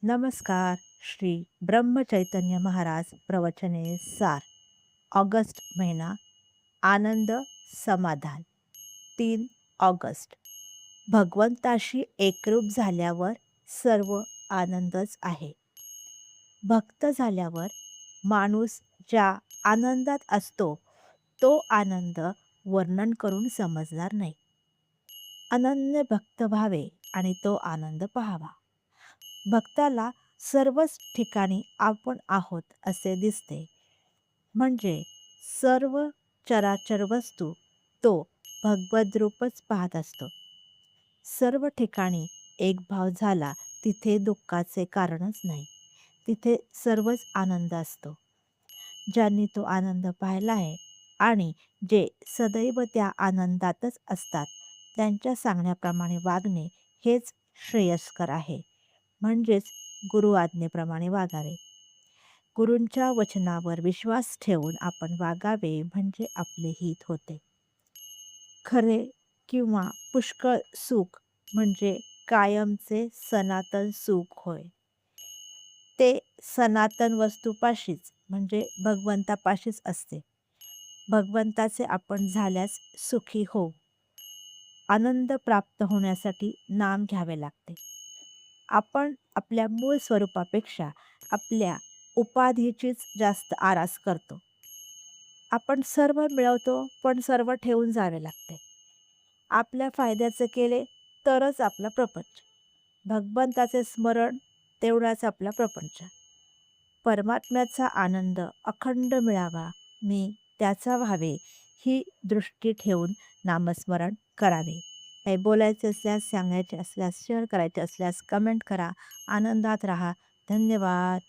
नमस्कार. श्री ब्रह्मचैतन्य महाराज प्रवचने सार. ऑगस्ट महिना. आनंद समाधान. 3 ऑगस्ट. भगवंताशी एकरूप झाल्यावर सर्व आनंदच आहे. भक्त झाल्यावर माणूस ज्या आनंदात असतो तो आनंद वर्णन करून समजणार नाही. अनन्य भक्त व्हावे आणि तो आनंद पाहावा. भक्ताला सर्वच ठिकाणी आपण आहोत असे दिसते. म्हणजे सर्व चराचर वस्तू तो भगवद रूपच पाहत असतो. सर्व ठिकाणी एक भाव झाला तिथे दुःखाचे कारणच नाही. तिथे सर्वच आनंद असतो. ज्यांनी तो आनंद पाहिला आहे आणि जे सदैव त्या आनंदातच असतात त्यांच्या सांगण्याप्रमाणे वागणे हेच श्रेयस्कर आहे. म्हणजेच गुरु आज्ञेप्रमाणे वागावे. गुरूंच्या वचनावर विश्वास ठेवून आपण वागावे म्हणजे आपले हित होते. खरे किंवा पुष्कळ सुख म्हणजे कायमचे सनातन सुख होय. ते सनातन वस्तूपाशीच म्हणजे भगवंतापाशीच असते. भगवंताचे आपण झाल्यास सुखी होऊ. आनंद प्राप्त होण्यासाठी नाम घ्यावे लागते. आपण आपल्या मूळ स्वरूपापेक्षा आपल्या उपाधीचीच जास्त आरास करतो. आपण सर्व मिळवतो पण सर्व ठेवून जावे लागते. आपल्या फायद्याचे केले तरच आपला प्रपंच. भगवंताचे स्मरण तेवढाच आपला प्रपंच. परमात्म्याचा आनंद अखंड मिळावा, मी त्याचा व्हावे ही दृष्टी ठेवून नामस्मरण करावे. काही बोलायचे असल्यास, सांगायचे असल्यास, शेअर करायचे असल्यास कमेंट करा. आनंदात राहा. धन्यवाद.